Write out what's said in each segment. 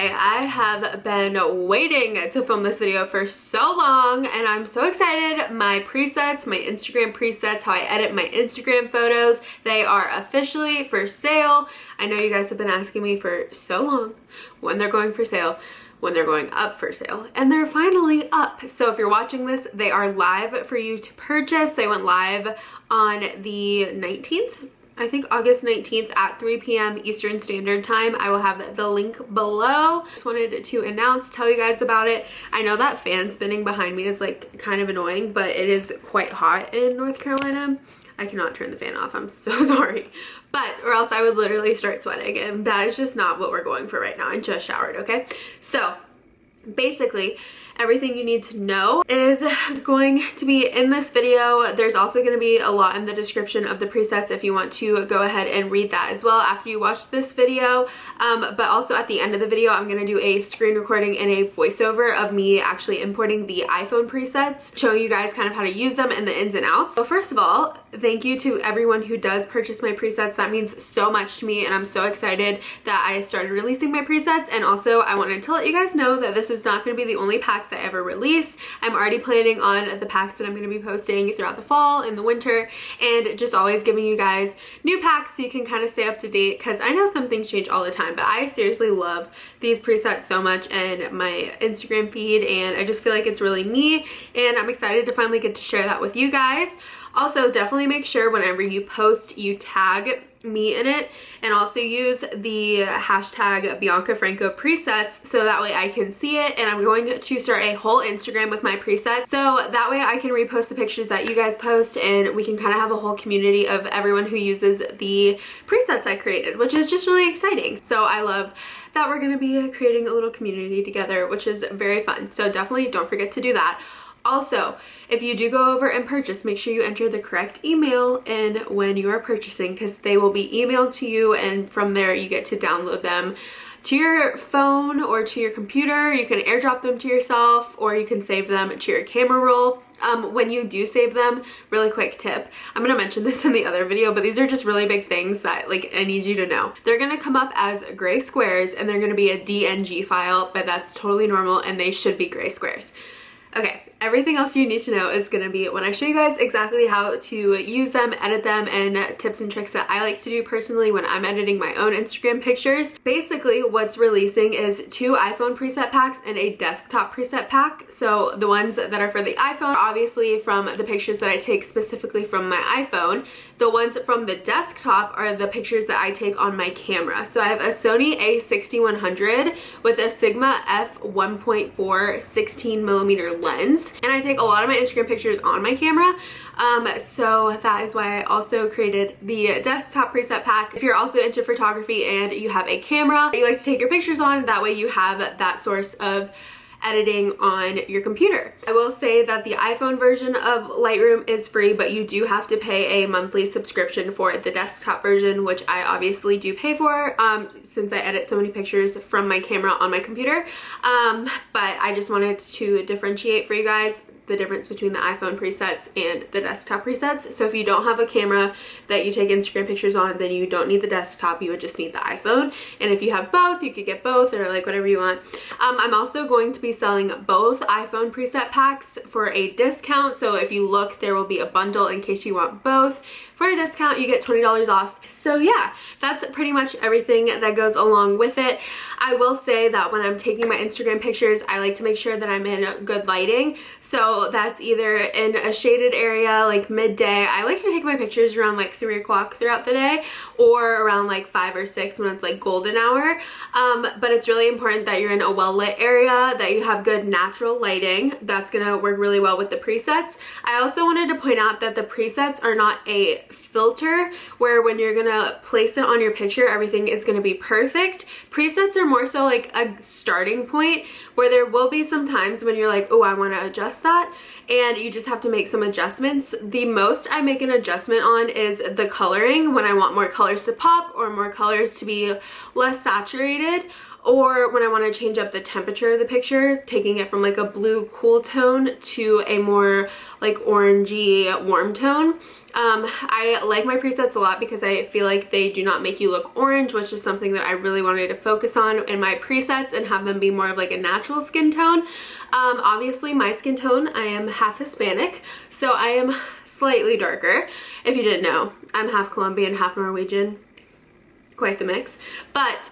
Okay, I have been waiting to film this video for so long and I'm so excited. My presets, my Instagram presets, how I edit my Instagram photos, they are officially for sale. I know you guys have been asking me for so long when they're going for sale, when they're going up for sale, and they're finally up. So if you're watching this, they are live for you to purchase. They went live on the 19th. I think August 19th at 3 p.m. Eastern Standard Time. I will have the link below. Just wanted to tell you guys about it. I know that fan spinning behind me is like kind of annoying, but it is quite hot in North Carolina. I cannot turn the fan off, I'm so sorry. But, or else I would literally start sweating, and that is just not what we're going for right now. I just showered, okay? So, basically, everything you need to know is going to be in this video. There's also going to be a lot in the description of the presets if you want to go ahead and read that as well after you watch this video. But also at the end of the video, I'm going to do a screen recording and a voiceover of me actually importing the iPhone presets, showing you guys kind of how to use them and the ins and outs. So first of all, thank you to everyone who does purchase my presets. That means so much to me and I'm so excited that I started releasing my presets. And also I wanted to let you guys know that this is not going to be the only packs I ever release. I'm already planning on the packs that I'm going to be posting throughout the fall and the winter, and just always giving you guys new packs so you can kind of stay up to date, because I know some things change all the time, but I seriously love these presets so much and my Instagram feed, and I just feel like it's really me, and I'm excited to finally get to share that with you guys. Also, definitely make sure whenever you post, you tag me in it, and also use the hashtag biancafranco presets so that way I can see it. And I'm going to start a whole Instagram with my presets so that way I can repost the pictures that you guys post, and we can kind of have a whole community of everyone who uses the presets I created, which is just really exciting. So I love that we're going to be creating a little community together, which is very fun. So definitely don't forget to do that. Also, if you do go over and purchase, make sure you enter the correct email in when you are purchasing, because they will be emailed to you, and from there you get to download them to your phone or to your computer. You can airdrop them to yourself, or you can save them to your camera roll. When you do save them, really quick tip, I'm gonna mention this in the other video, but these are just really big things that like I need you to know. They're gonna come up as gray squares and they're gonna be a DNG file, but that's totally normal and they should be gray squares. Okay, everything else you need to know is gonna be when I show you guys exactly how to use them, edit them, and tips and tricks that I like to do personally when I'm editing my own Instagram pictures. Basically, what's releasing is 2 iPhone preset packs and a desktop preset pack. So the ones that are for the iPhone, obviously from the pictures that I take specifically from my iPhone. The ones from the desktop are the pictures that I take on my camera. So I have a Sony a6100 with a Sigma f1.4 16mm lens, and I take a lot of my Instagram pictures on my camera, so that is why I also created the desktop preset pack. If you're also into photography and you have a camera that you like to take your pictures on, that way you have that source of editing on your computer. I will say that the iPhone version of Lightroom is free, but you do have to pay a monthly subscription for the desktop version, which I obviously do pay for since I edit so many pictures from my camera on my computer. But I just wanted to differentiate for you guys the difference between the iPhone presets and the desktop presets. So if you don't have a camera that you take Instagram pictures on, then you don't need the desktop, you would just need the iPhone. And if you have both, you could get both, or like whatever you want. I'm also going to be selling both iPhone preset packs for a discount. So if you look, there will be a bundle in case you want both. For a discount, you get $20 off. So yeah, that's pretty much everything that goes along with it. I will say that when I'm taking my Instagram pictures, I like to make sure that I'm in good lighting. So that's either in a shaded area like midday. I like to take my pictures around like 3 o'clock throughout the day, or around like 5 or 6 when it's like golden hour. But it's really important that you're in a well-lit area, that you have good natural lighting. That's gonna work really well with the presets. I also wanted to point out that the presets are not a filter where when you're gonna place it on your picture everything is gonna be perfect. Presets are more so like a starting point where there will be some times when you're like, oh, I want to adjust that, and you just have to make some adjustments. The most I make an adjustment on is the coloring, when I want more colors to pop or more colors to be less saturated, or when I want to change up the temperature of the picture, taking it from like a blue cool tone to a more like orangey warm tone. I like my presets a lot because I feel like they do not make you look orange, which is something that I really wanted to focus on in my presets and have them be more of like a natural skin tone. Obviously my skin tone, I am half Hispanic, so I am slightly darker. If you didn't know, I'm half Colombian, half Norwegian. Quite the mix. But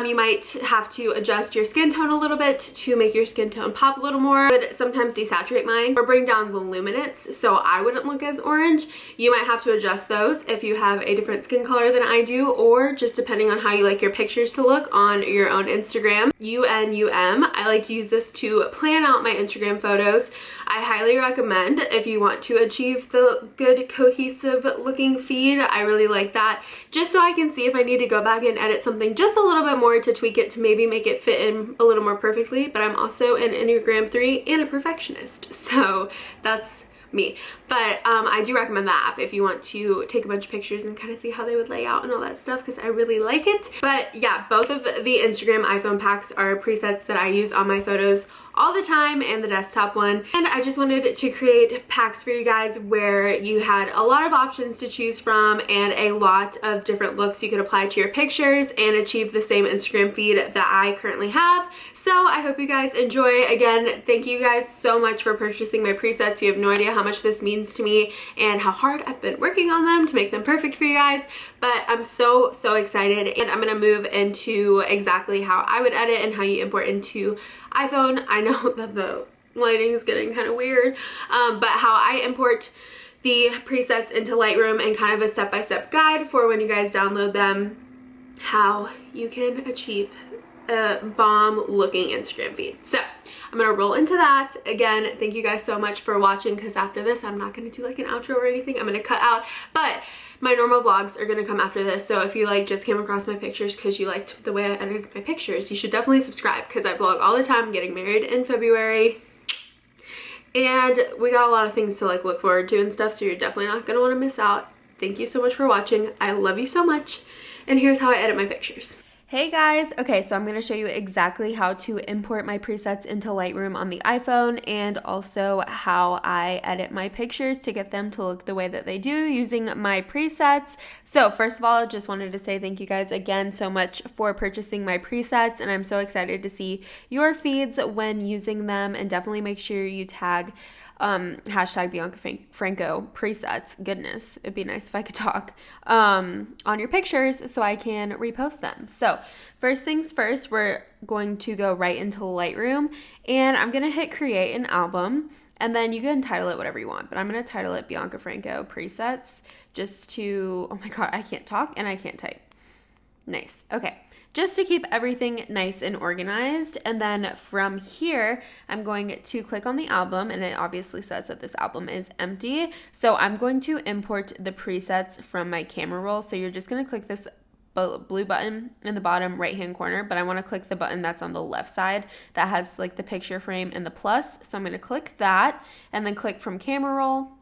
you might have to adjust your skin tone a little bit to make your skin tone pop a little more. But sometimes desaturate mine or bring down the luminance so I wouldn't look as orange. You might have to adjust those if you have a different skin color than I do, or just depending on how you like your pictures to look on your own Instagram. UNUM. I like to use this to plan out my Instagram photos. I highly recommend if you want to achieve the good cohesive looking feed. I really like that, just so I can see if I need to go back and edit something just a little bit more to tweak it to maybe make it fit in a little more perfectly. But I'm also an Enneagram 3 and a perfectionist, so that's me. But I do recommend the app if you want to take a bunch of pictures and kind of see how they would lay out and all that stuff, because I really like it. But yeah, both of the Instagram iPhone packs are presets that I use on my photos all the time, and the desktop one. And I just wanted to create packs for you guys where you had a lot of options to choose from and a lot of different looks you could apply to your pictures and achieve the same Instagram feed that I currently have. So I hope you guys enjoy. Again, thank you guys so much for purchasing my presets. You have no idea how much this means to me and how hard I've been working on them to make them perfect for you guys. But I'm so excited, and I'm gonna move into exactly how I would edit and how you import into iPhone. I know that the lighting is getting kind of weird, but how I import the presets into Lightroom and kind of a step-by-step guide for when you guys download them, how you can achieve a bomb looking Instagram feed. So I'm gonna roll into that. Again, thank you guys so much for watching, because after this I'm not gonna do like an outro or anything. I'm gonna cut out, but my normal vlogs are gonna come after this. So if you like just came across my pictures because you liked the way I edited my pictures, you should definitely subscribe, because I vlog all the time. I'm getting married in February and we got a lot of things to like look forward to and stuff, so you're definitely not gonna want to miss out. Thank you so much for watching. I love you so much, and here's how I edit my pictures. Hey guys, okay, so I'm going to show you exactly how to import my presets into Lightroom on the iPhone, and also how I edit my pictures to get them to look the way that they do using my presets. So first of all, I just wanted to say thank you guys again so much for purchasing my presets, and I'm so excited to see your feeds when using them, and definitely make sure you tag hashtag biancafranco presets. Goodness, it'd be nice if I could talk on your pictures so I can repost them. So first things first, we're going to go right into Lightroom, and I'm gonna hit create an album, and then you can title it whatever you want, but I'm gonna title it Bianca Franco presets, just to, oh my god, I can't talk and I can't type. Nice. Okay, just to keep everything nice and organized. And then from here, I'm going to click on the album, and it obviously says that this album is empty. So I'm going to import the presets from my camera roll. So you're just going to click this blue button in the bottom right hand corner, but I want to click the button that's on the left side that has like the picture frame and the plus. So I'm going to click that, and then click from camera roll.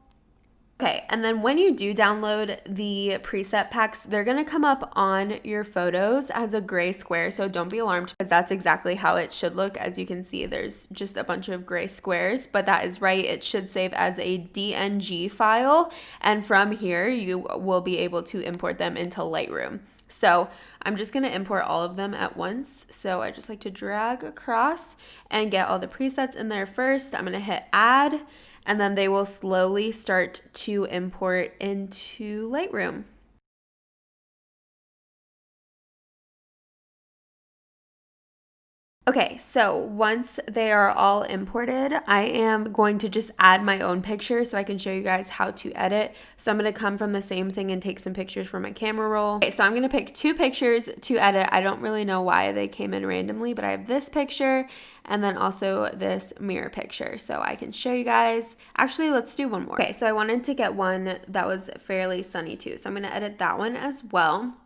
Okay, and then when you do download the preset packs, they're gonna come up on your photos as a gray square, so don't be alarmed, because that's exactly how it should look. As you can see, there's just a bunch of gray squares, but that is right. It should save as a DNG file, and from here, you will be able to import them into Lightroom. So I'm just gonna import all of them at once. So I just like to drag across and get all the presets in there first. I'm gonna hit add, and then they will slowly start to import into Lightroom. Okay, so once they are all imported, I am going to just add my own picture so I can show you guys how to edit. So I'm gonna come from the same thing and take some pictures from my camera roll. Okay, so I'm gonna pick 2 pictures to edit. I don't really know why they came in randomly, but I have this picture and then also this mirror picture, so I can show you guys. Actually, let's do one more. Okay, so I wanted to get one that was fairly sunny too, so I'm gonna edit that one as well.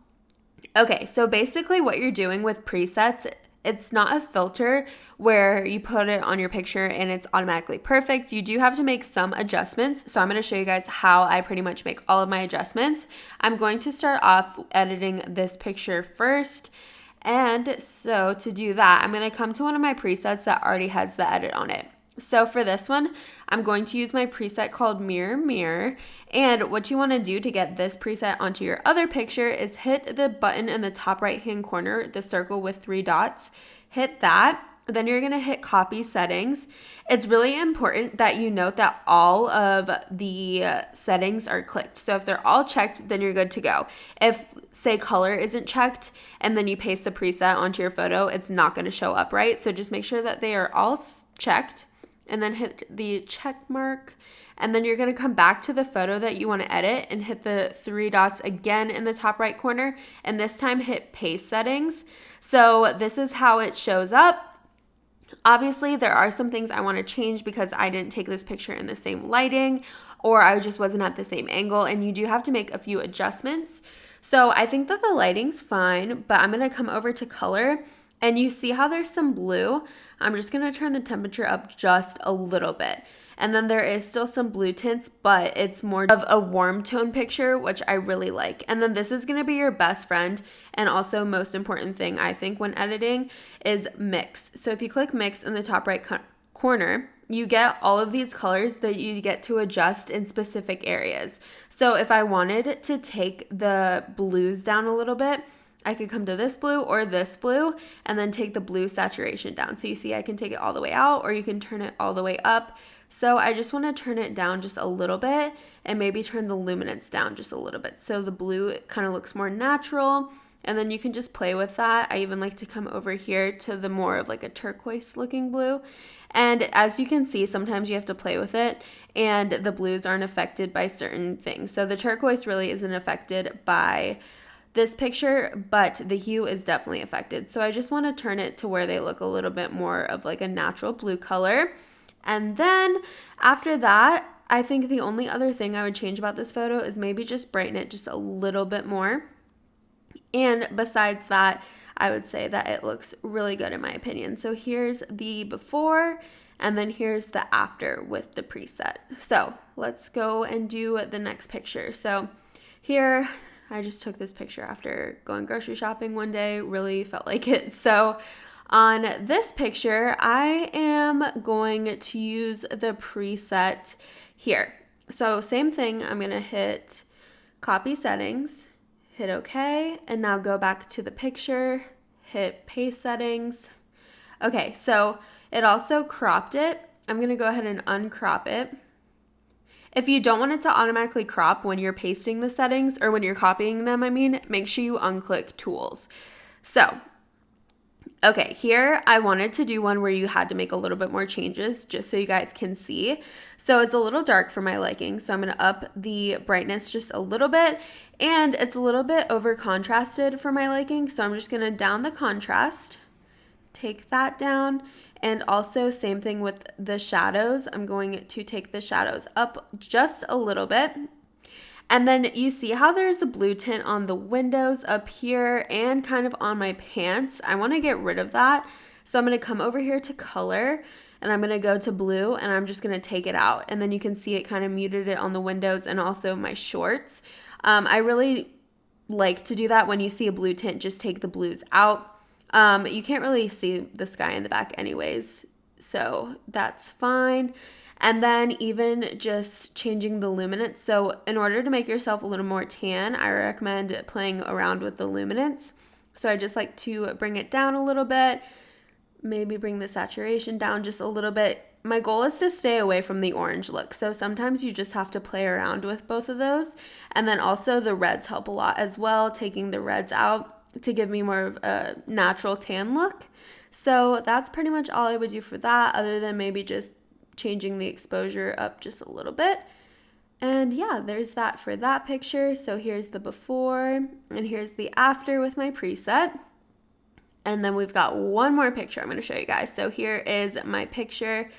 Okay, so basically what you're doing with presets, it's not a filter where you put it on your picture and it's automatically perfect. You do have to make some adjustments. So I'm going to show you guys how I pretty much make all of my adjustments. I'm going to start off editing this picture first, And so to do that, I'm going to come to one of my presets that already has the edit on it. So for this one, I'm going to use my preset called Mirror Mirror. And what you want to do to get this preset onto your other picture is hit the button in the top right hand corner, the circle with 3 dots. Hit that. Then you're going to hit copy settings. It's really important that you note that all of the settings are clicked. So if they're all checked, then you're good to go. If, say, color isn't checked and then you paste the preset onto your photo, it's not going to show up right. So just make sure that they are all checked and then hit the check mark. And then you're going to come back to the photo that you want to edit and hit the 3 dots again in the top right corner. And this time hit paste settings. So this is how it shows up. Obviously, there are some things I want to change because I didn't take this picture in the same lighting or I just wasn't at the same angle, and you do have to make a few adjustments. So I think that the lighting's fine, but I'm going to come over to color, and you see how there's some blue? I'm just going to turn the temperature up just a little bit. And then there is still some blue tints, but it's more of a warm tone picture, which I really like. And then this is going to be your best friend. And also most important thing, I think, when editing is mix. So if you click mix in the top right corner, you get all of these colors that you get to adjust in specific areas. So if I wanted to take the blues down a little bit, I could come to this blue or this blue and then take the blue saturation down. So you see I can take it all the way out or you can turn it all the way up. So I just want to turn it down just a little bit and maybe turn the luminance down just a little bit. So the blue kind of looks more natural, and then you can just play with that. I even like to come over here to the more of like a turquoise looking blue. And as you can see, sometimes you have to play with it and the blues aren't affected by certain things. So the turquoise really isn't affected by this picture, but the hue is definitely affected. So I just want to turn it to where they look a little bit more of like a natural blue color. And then after that, I think the only other thing I would change about this photo is maybe just brighten it just a little bit more. And besides that, I would say that it looks really good in my opinion. So here's the before and then here's the after with the preset. So let's go and do the next picture. So here, I just took this picture after going grocery shopping one day, really felt like it. So on this picture, I am going to use the preset here. So same thing, I'm gonna hit copy settings, hit OK, and now go back to the picture, hit paste settings. Okay, so it also cropped it. I'm gonna go ahead and uncrop it. If you don't want it to automatically crop when you're pasting the settings or when you're copying them, make sure you unclick tools. So, okay, here I wanted to do one where you had to make a little bit more changes just so you guys can see. So it's a little dark for my liking, so I'm going to up the brightness just a little bit, and it's a little bit over contrasted for my liking, so I'm just going to down the contrast, take that down, and also same thing with the shadows. I'm going to take the shadows up just a little bit. And then you see how there's a blue tint on the windows up here and kind of on my pants. I want to get rid of that. So I'm going to come over here to color and I'm going to go to blue and I'm just going to take it out. And then you can see it kind of muted it on the windows and also my shorts. I really like to do that when you see a blue tint, just take the blues out. You can't really see the sky in the back anyways, so that's fine. And then even just changing the luminance. So in order to make yourself a little more tan, I recommend playing around with the luminance. So I just like to bring it down a little bit, maybe bring the saturation down just a little bit. My goal is to stay away from the orange look. So sometimes you just have to play around with both of those. And then also the reds help a lot as well, taking the reds out to give me more of a natural tan look. So that's pretty much all I would do for that, other than maybe just changing the exposure up just a little bit. And yeah, there's that for that picture. So here's the before and here's the after with my preset. And then we've got one more picture I'm going to show you guys. So here is my picture.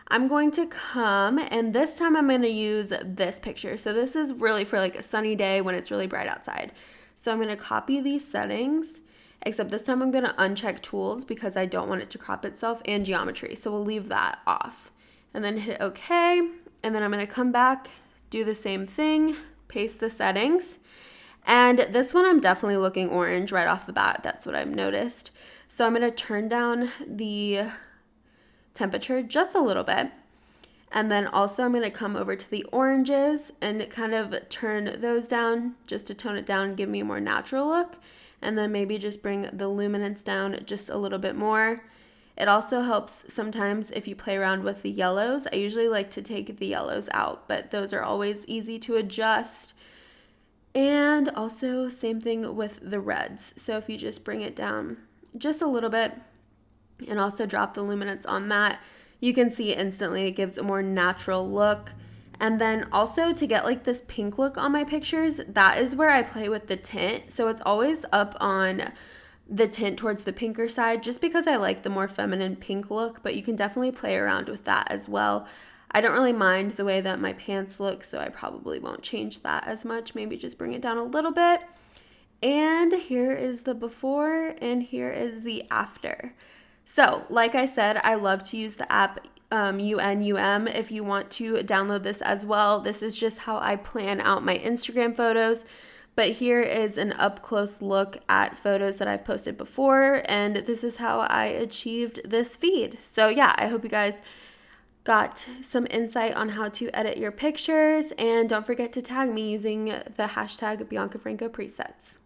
I'm going to come and this time I'm going to use this picture. So this is really for like a sunny day when it's really bright outside. So I'm going to copy these settings, except this time I'm going to uncheck tools because I don't want it to crop itself, and geometry. So we'll leave that off. And then hit OK. And then I'm going to come back, do the same thing, paste the settings. And this one I'm definitely looking orange right off the bat. That's what I've noticed. So I'm going to turn down the temperature just a little bit. And then also I'm going to come over to the oranges and kind of turn those down just to tone it down and give me a more natural look. And then maybe just bring the luminance down just a little bit more. It also helps sometimes if you play around with the yellows. I usually like to take the yellows out, but those are always easy to adjust. And also same thing with the reds. So if you just bring it down just a little bit and also drop the luminance on that, you can see instantly it gives a more natural look. And then also to get like this pink look on my pictures, that is where I play with the tint. So it's always up on the tint towards the pinker side just because I like the more feminine pink look, but you can definitely play around with that as well. I don't really mind the way that my pants look, so I probably won't change that as much. Maybe just bring it down a little bit. And here is the before and here is the after. So, like I said, I love to use the app UNUM if you want to download this as well. This is just how I plan out my Instagram photos. But here is an up-close look at photos that I've posted before, and this is how I achieved this feed. So yeah, I hope you guys got some insight on how to edit your pictures, and don't forget to tag me using the hashtag biancafranco presets.